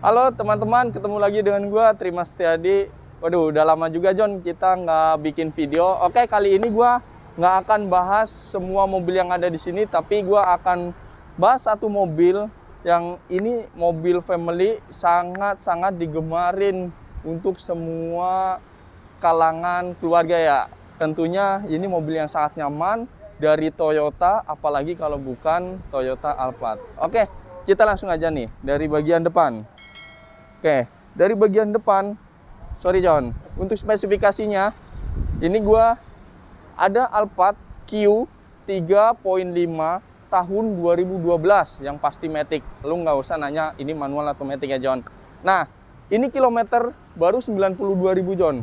Halo teman-teman, ketemu lagi dengan gua Trimas Setiadi. Waduh, udah lama juga John kita nggak bikin video. Oke, kali ini gua nggak akan bahas semua mobil yang ada di sini, tapi gua akan bahas satu mobil yang ini mobil family sangat-sangat digemarin untuk semua kalangan keluarga ya. Tentunya ini mobil yang sangat nyaman dari Toyota, apalagi kalau bukan Toyota Alphard. Oke, kita langsung aja nih dari bagian depan. Oke, dari bagian depan, sorry John, untuk spesifikasinya, ini gua ada Alphard Q 3.5 tahun 2012 yang pasti matic. Lu nggak usah nanya ini manual atau matic ya John. Nah, ini kilometer baru 92.000 John.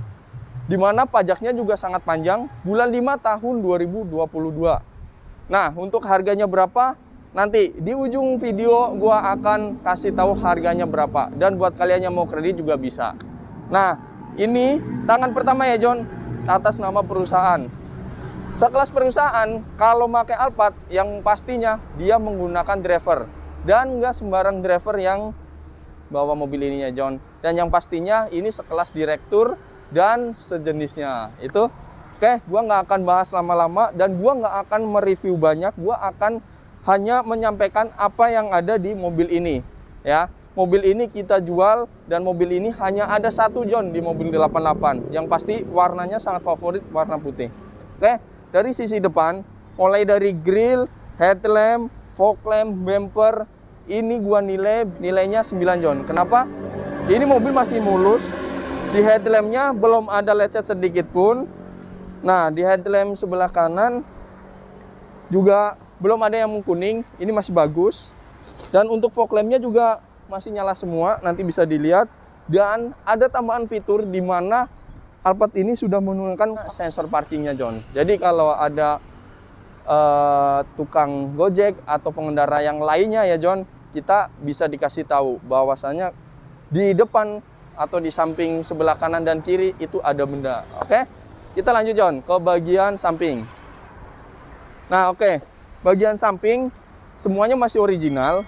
Dimana pajaknya juga sangat panjang, bulan 5 tahun 2022. Nah, untuk harganya berapa? Nanti di ujung video gua akan kasih tahu harganya berapa, dan buat kalian yang mau kredit juga bisa. Nah, ini tangan pertama ya John, atas nama perusahaan. Sekelas perusahaan kalau pakai Alphard yang pastinya dia menggunakan driver, dan nggak sembarang driver yang bawa mobil ini ya John. Dan yang pastinya ini sekelas direktur dan sejenisnya itu. Oke, gua nggak akan bahas lama-lama dan gua nggak akan mereview banyak. Gua akan hanya menyampaikan apa yang ada di mobil ini ya. Mobil ini kita jual dan mobil ini hanya ada satu John di mobil 88. Yang pasti warnanya sangat favorit, warna putih. Oke, dari sisi depan mulai dari grill, headlamp, fog lamp, bumper, ini gua nilainya 9 John. Kenapa? Ini mobil masih mulus. Di headlampnya belum ada lecet sedikit pun. Nah, di headlamp sebelah kanan juga belum ada yang kuning, ini masih bagus. Dan untuk fog lampnya juga masih nyala semua, nanti bisa dilihat. Dan ada tambahan fitur di mana Alphard ini sudah menggunakan sensor parkingnya John. Jadi kalau ada tukang Gojek atau pengendara yang lainnya ya John, kita bisa dikasih tahu bahwasanya di depan atau di samping sebelah kanan dan kiri itu ada benda. Oke, kita lanjut John ke bagian samping. Nah oke, bagian samping semuanya masih original.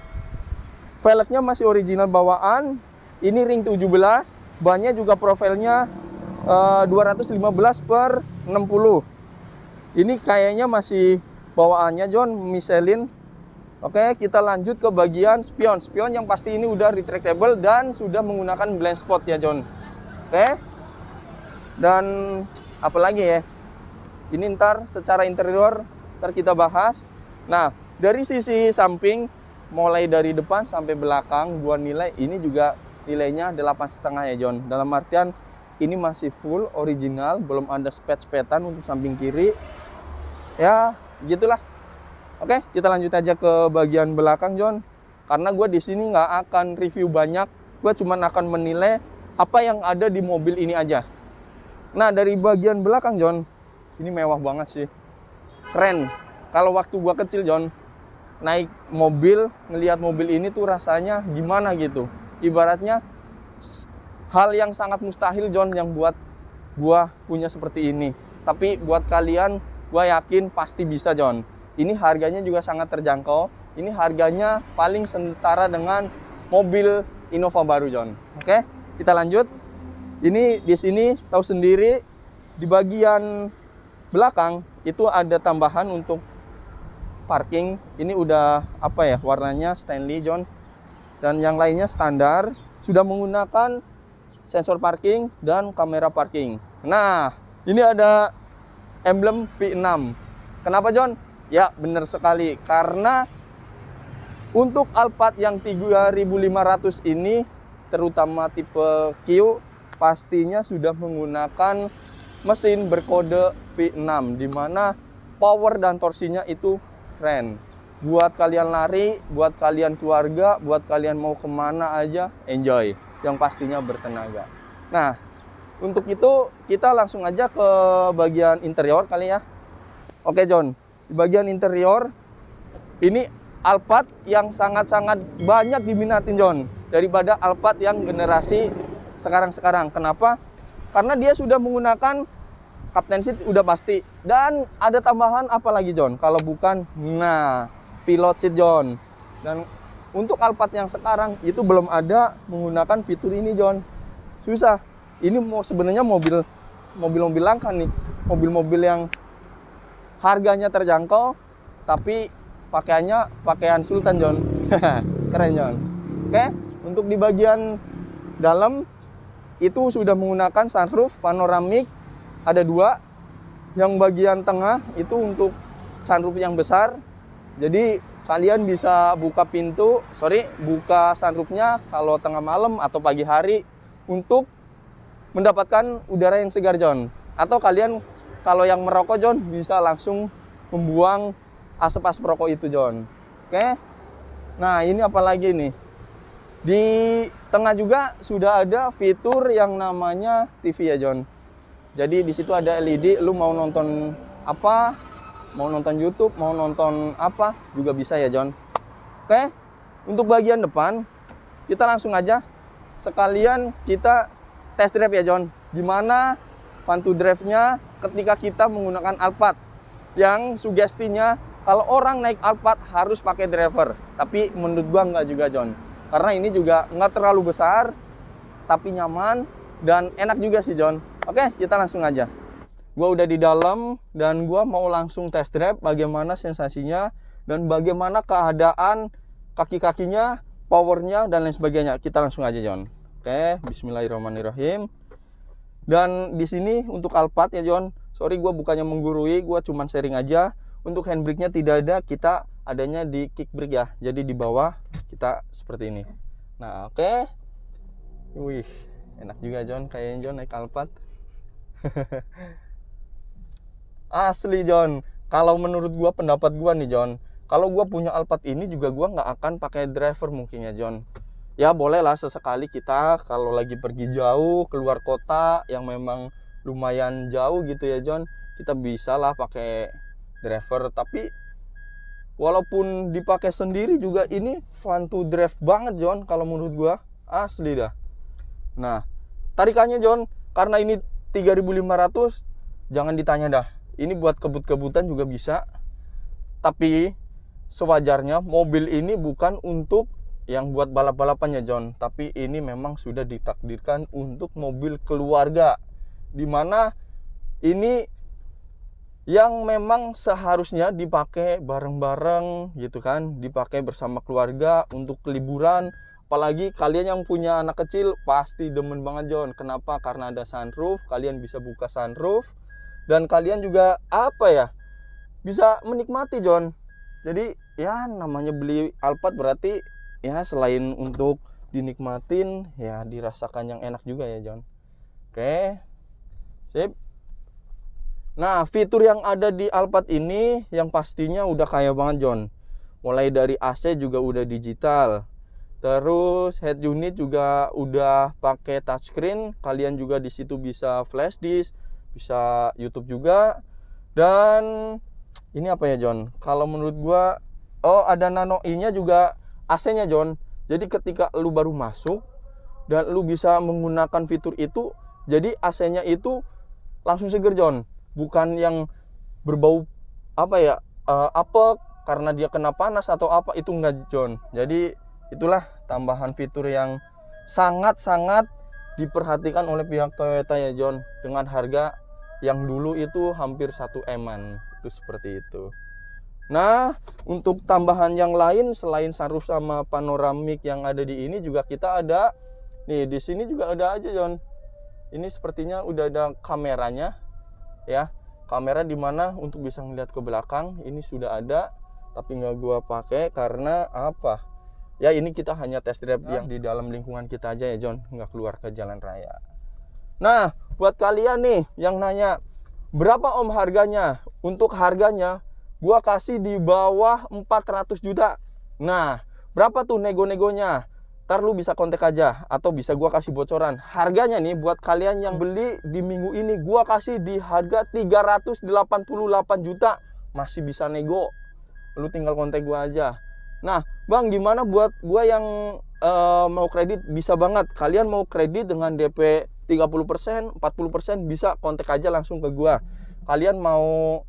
Velgnya masih original bawaan. Ini ring 17, bannya juga profilnya 215/60. Ini kayaknya masih bawaannya John Michelin. Oke, kita lanjut ke bagian spion. Spion yang pasti ini udah retractable dan sudah menggunakan blind spot ya John. Oke. Dan apalagi ya? Ini ntar secara interior ntar kita bahas. Nah, dari sisi samping mulai dari depan sampai belakang gua nilai ini juga nilainya 8,5 ya John. Dalam artian ini masih full original, belum ada spet-spetan untuk samping kiri. Ya, gitulah. Oke, kita lanjut aja ke bagian belakang John. Karena gue di sini nggak akan review banyak, gue cuma akan menilai apa yang ada di mobil ini aja. Nah, dari bagian belakang John, ini mewah banget sih, keren. Kalau waktu gue kecil John, naik mobil, ngelihat mobil ini tuh rasanya gimana gitu. Ibaratnya hal yang sangat mustahil John yang buat gue punya seperti ini. Tapi buat kalian, gue yakin pasti bisa John. Ini harganya juga sangat terjangkau. Ini harganya paling setara dengan mobil Innova baru John. Oke, kita lanjut. Ini di sini tahu sendiri di bagian belakang itu ada tambahan untuk parking. Ini udah apa ya? Warnanya Stanley John. Dan yang lainnya standar. Sudah menggunakan sensor parking dan kamera parking. Nah, ini ada emblem V6. Kenapa John? Ya benar sekali, karena untuk Alphard yang 3500 ini, terutama tipe Q, pastinya sudah menggunakan mesin berkode V6, dimana power dan torsinya itu keren. Buat kalian lari, buat kalian keluarga, buat kalian mau kemana aja, enjoy. Yang pastinya bertenaga. Nah, untuk itu kita langsung aja ke bagian interior kali ya. Oke John. Di bagian interior, ini Alphard yang sangat-sangat banyak diminatin John daripada Alphard yang generasi sekarang-sekarang. Kenapa? Karena dia sudah menggunakan captain seat udah pasti. Dan ada tambahan apa lagi John? Kalau bukan, nah, pilot seat John. Dan untuk Alphard yang sekarang itu belum ada menggunakan fitur ini, John. Susah. Ini mau sebenarnya mobil langka nih. Mobil-mobil yang harganya terjangkau tapi pakaiannya pakaian sultan, John. Keren, John. Oke, untuk di bagian dalam itu sudah menggunakan sunroof panoramik, ada 2. Yang bagian tengah itu untuk sunroof yang besar. Jadi kalian bisa buka buka sunroofnya kalau tengah malam atau pagi hari untuk mendapatkan udara yang segar, John. Atau kalian kalau yang merokok, John, bisa langsung membuang asap-asap rokok itu, John. Oke. Nah, ini apa lagi nih? Di tengah juga sudah ada fitur yang namanya TV ya, John. Jadi di situ ada LED, lu mau nonton apa, mau nonton YouTube, mau nonton apa juga bisa ya, John. Oke. Untuk bagian depan kita langsung aja sekalian kita test drive ya, John. Gimana fun to drive-nya ketika kita menggunakan Alphard. Yang sugestinya kalau orang naik Alphard harus pakai driver. Tapi menurut gua enggak juga, John. Karena ini juga nggak terlalu besar, tapi nyaman dan enak juga sih, John. Oke, kita langsung aja. Gua udah di dalam dan gua mau langsung test drive bagaimana sensasinya dan bagaimana keadaan kaki-kakinya, powernya dan lain sebagainya. Kita langsung aja, John. Oke, bismillahirrahmanirrahim. Dan di sini untuk Alphard ya, John. Sorry gua bukannya menggurui, gua cuman sharing aja. Untuk handbrake-nya tidak ada, kita adanya di kick brake ya. Jadi di bawah kita seperti ini. Nah, oke. Wih, enak juga, John. Kayaknya John naik Alphard. Asli, John. Kalau menurut gua, pendapat gua nih, John, kalau gua punya Alphard ini juga gua nggak akan pakai driver mungkin ya, John. Ya bolehlah sesekali kita kalau lagi pergi jauh keluar kota yang memang lumayan jauh gitu ya, John, kita bisa lah pakai driver. Tapi walaupun dipakai sendiri juga ini fun to drive banget, John, kalau menurut gua. Asli dah. Nah, tarikannya, John, karena ini 3.500, jangan ditanya dah. Ini buat kebut-kebutan juga bisa. Tapi sewajarnya mobil ini bukan untuk yang buat balap-balapannya, John. Tapi ini memang sudah ditakdirkan untuk mobil keluarga, dimana ini yang memang seharusnya dipakai bareng-bareng gitu kan, dipakai bersama keluarga untuk liburan. Apalagi kalian yang punya anak kecil pasti demen banget, John. Kenapa? Karena ada sunroof, kalian bisa buka sunroof dan kalian juga apa ya, bisa menikmati, John. Jadi ya namanya beli Alphard berarti ya selain untuk dinikmatin ya dirasakan yang enak juga ya, John. Oke, sip. Nah, fitur yang ada di Alphard ini yang pastinya udah kaya banget, John. Mulai dari AC juga udah digital. Terus head unit juga udah pakai touchscreen. Kalian juga di situ bisa flash disk, bisa YouTube juga. Dan ini apa ya, John? Kalau menurut gua, oh ada Nano i-nya juga AC-nya, John. Jadi ketika lu baru masuk dan lu bisa menggunakan fitur itu, jadi AC-nya itu langsung seger, John. Bukan yang berbau apa ya, apek karena dia kena panas atau apa, itu enggak, John. Jadi itulah tambahan fitur yang sangat-sangat diperhatikan oleh pihak Toyota ya, John, dengan harga yang dulu itu hampir 1 M-an. Itu seperti itu. Nah, untuk tambahan yang lain selain sunroof sama panoramik yang ada di ini juga kita ada nih, di sini juga ada aja, John. Ini sepertinya udah ada kameranya ya, kamera dimana untuk bisa ngeliat ke belakang. Ini sudah ada tapi nggak gua pakai karena apa ya, ini kita hanya test drive yang di dalam lingkungan kita aja ya, John, nggak keluar ke jalan raya. Nah, buat kalian nih yang nanya berapa om harganya, untuk harganya gua kasih di bawah 400 juta. Nah, berapa tuh nego-negonya? Ntar lu bisa kontak aja atau bisa gua kasih bocoran. Harganya nih buat kalian yang beli di minggu ini gua kasih di harga 388 juta. Masih bisa nego. Lu tinggal kontak gua aja. Nah, Bang, gimana buat gua yang mau kredit? Bisa banget. Kalian mau kredit dengan DP 30%, 40% bisa kontak aja langsung ke gua. Kalian mau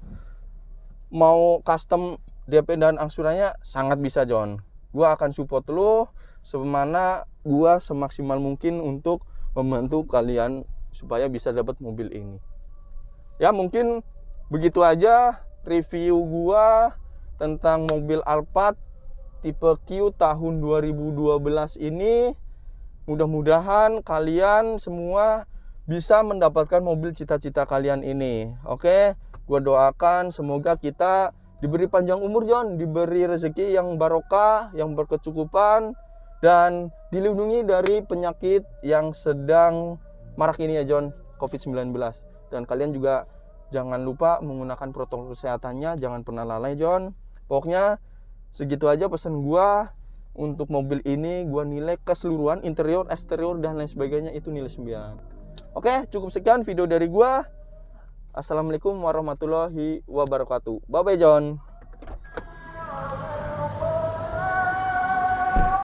custom DP dan angsurannya sangat bisa, John. gua akan support lo semana gua semaksimal mungkin untuk membantu kalian supaya bisa dapat mobil ini. Ya mungkin begitu aja review gua tentang mobil Alphard tipe Q tahun 2012 ini. Mudah-mudahan kalian semua bisa mendapatkan mobil cita-cita kalian ini. Oke, gua doakan semoga kita diberi panjang umur John, diberi rezeki yang barokah, yang berkecukupan, dan dilindungi dari penyakit yang sedang marak ini ya John, COVID-19. Dan kalian juga jangan lupa menggunakan protokol kesehatannya, jangan pernah lalai John. Pokoknya segitu aja pesan gua untuk mobil ini. Gua nilai keseluruhan interior, eksterior dan lain sebagainya itu nilai 9. Oke, cukup sekian video dari gua. Assalamualaikum warahmatullahi wabarakatuh. Bye bye John.